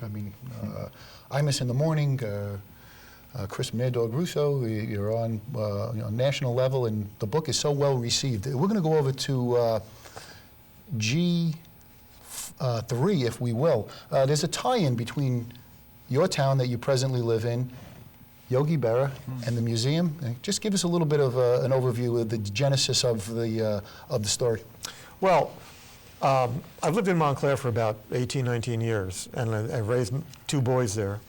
I mean, Imus in the Morning, Chris Mad Dog Russo, you're on national level, and the book is so well received. We're going to go over to G3, if we will. There's a tie-in between your town that you presently live in, Yogi Berra, and the museum. Just give us a little bit of an overview of the genesis of the story. Well, I've lived in Montclair for about 18, 19 years, and I've raised 2 boys there.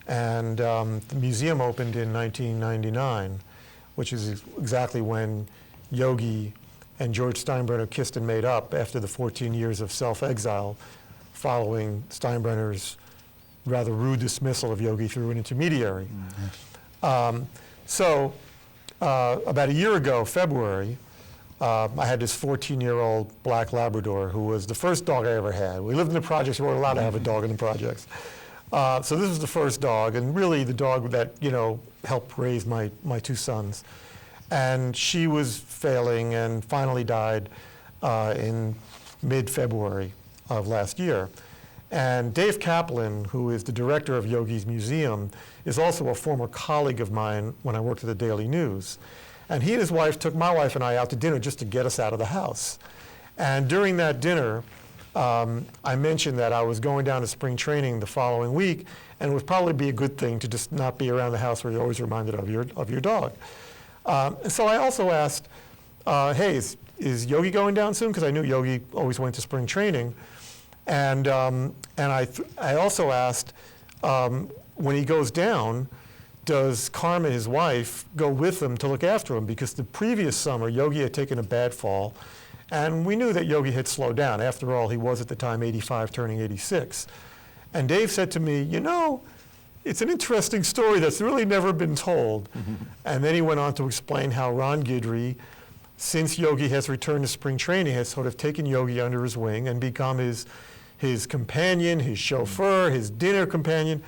And the museum opened in 1999, which is exactly when Yogi and George Steinbrenner kissed and made up after the 14 years of self-exile following Steinbrenner's rather rude dismissal of Yogi through an intermediary. So about a year ago, February, I had this 14-year-old black Labrador who was the first dog I ever had. We lived in the projects, we weren't allowed to have a dog in the projects. So this was the first dog, and really the dog that, helped raise my 2 sons. And she was failing and finally died in mid-February of last year. And Dave Kaplan, who is the director of Yogi's museum, is also a former colleague of mine when I worked at the Daily News. And he and his wife took my wife and I out to dinner just to get us out of the house. And during that dinner, I mentioned that I was going down to spring training the following week, and it would probably be a good thing to just not be around the house where you're always reminded of your dog. And so I also asked, hey, is Yogi going down soon? Because I knew Yogi always went to spring training. And I also asked, when he goes down, does Carmen, his wife, go with him to look after him? Because the previous summer, Yogi had taken a bad fall, and we knew that Yogi had slowed down. After all, he was at the time 85, turning 86. And Dave said to me, it's an interesting story that's really never been told. And then he went on to explain how Ron Guidry, since Yogi has returned to spring training, has sort of taken Yogi under his wing and become his companion, his chauffeur, his dinner companion.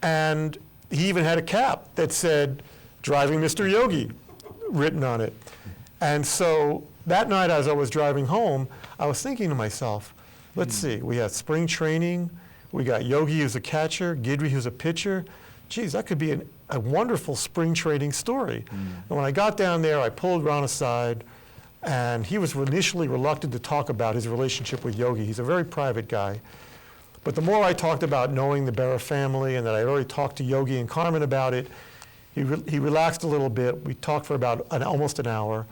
And he even had a cap that said, "Driving Mr. Yogi," written on it. And so that night as I was driving home, I was thinking to myself, let's see, we had spring training, we got Yogi who's a catcher, Guidry who's a pitcher. Geez, that could be a wonderful spring training story. And when I got down there, I pulled Ron aside, and he was initially reluctant to talk about his relationship with Yogi. He's a very private guy. But the more I talked about knowing the Berra family and that I'd already talked to Yogi and Carmen about it, he relaxed a little bit. We talked for about almost an hour.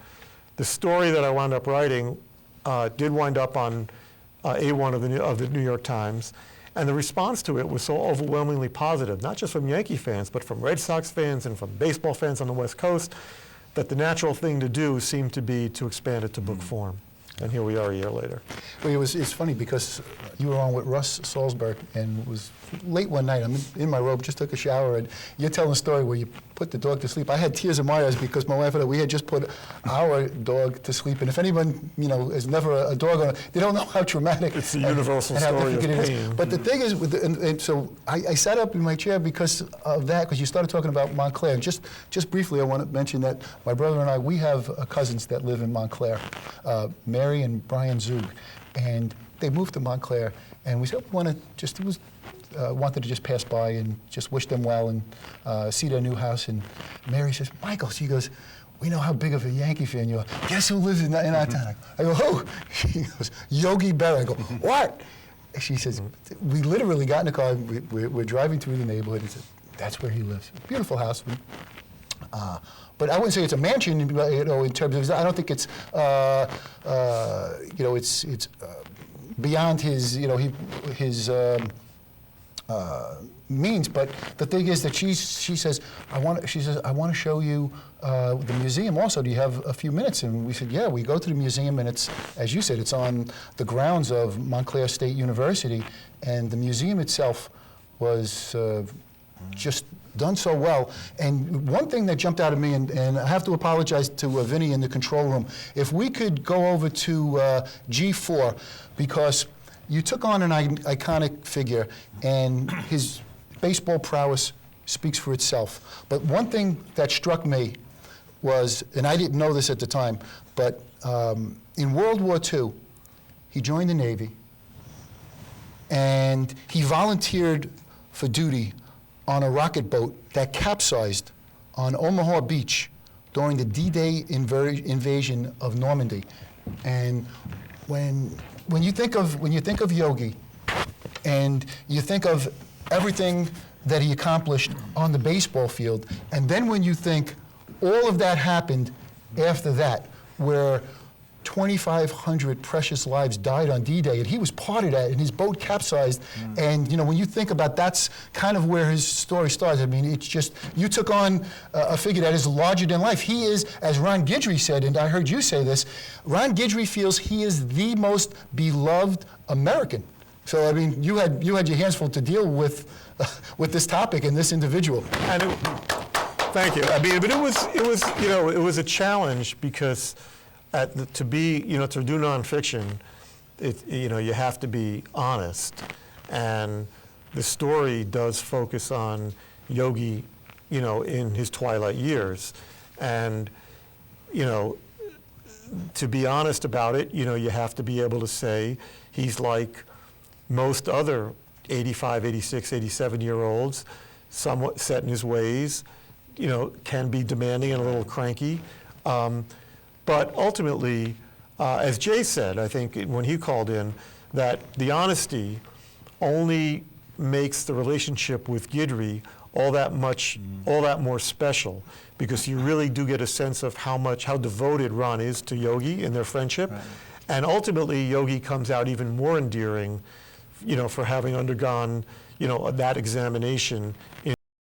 The story that I wound up writing did wind up on A1 of the New York Times, and the response to it was so overwhelmingly positive, not just from Yankee fans, but from Red Sox fans and from baseball fans on the West Coast, that the natural thing to do seemed to be to expand it to book form. And here we are a year later. Well, it's funny because you were on with Russ Salzberg, and it was late one night. I'm in my robe, just took a shower, and you're telling a story where you put the dog to sleep. I had tears in my eyes because my wife and I, we had just put our dog to sleep. And if anyone, is never a dog owner, they don't know how traumatic. It's a universal story of pain. But the thing is, and so I sat up in my chair because of that, because you started talking about Montclair. And just briefly, I want to mention that my brother and I, we have cousins that live in Montclair, Mary and Brian Zug, and they moved to Montclair, and we said we wanted to just pass by and just wish them well and see their new house. And Mary says, "Michael," she goes, "we know how big of a Yankee fan you are. Guess who lives in our town?" I go, "Who?" She goes, "Yogi Berra." I go, "What?" She says, "We literally got in the car. We're driving through the neighborhood, and said, that's where he lives. Beautiful house." But I wouldn't say it's a mansion, in terms of. I don't think it's, it's beyond his, his means. But the thing is that she says, I want to show you the museum. Also, do you have a few minutes? And we said, yeah. We go to the museum, and it's, as you said, it's on the grounds of Montclair State University, and the museum itself was just done so well. And one thing that jumped out at me, and I have to apologize to Vinny in the control room, if we could go over to G4, because you took on an iconic figure, and his baseball prowess speaks for itself. But one thing that struck me was, and I didn't know this at the time, but in World War II, he joined the Navy, and he volunteered for duty on a rocket boat that capsized on Omaha Beach during the D-Day invasion of Normandy. And when you think of Yogi, and you think of everything that he accomplished on the baseball field, and then when you think all of that happened after that, where 2,500 precious lives died on D-Day, and he was part of that, and his boat capsized. And you know, when you think about, that's kind of where his story starts. I mean, it's just, you took on a figure that is larger than life. He is, as Ron Guidry said, and I heard you say this, Ron Guidry feels he is the most beloved American. So I mean, you had your hands full to deal with this topic and this individual. And thank you. I mean, but it was a challenge because to do nonfiction, you have to be honest, and the story does focus on Yogi, in his twilight years, and to be honest about it, you have to be able to say he's like most other 85, 86, 87-year-olds, somewhat set in his ways, can be demanding and a little cranky. But ultimately, as Jay said, I think when he called in, that the honesty only makes the relationship with Guidry all that more special, because you really do get a sense of how devoted Ron is to Yogi in their friendship. Right. And ultimately, Yogi comes out even more endearing, for having undergone, that examination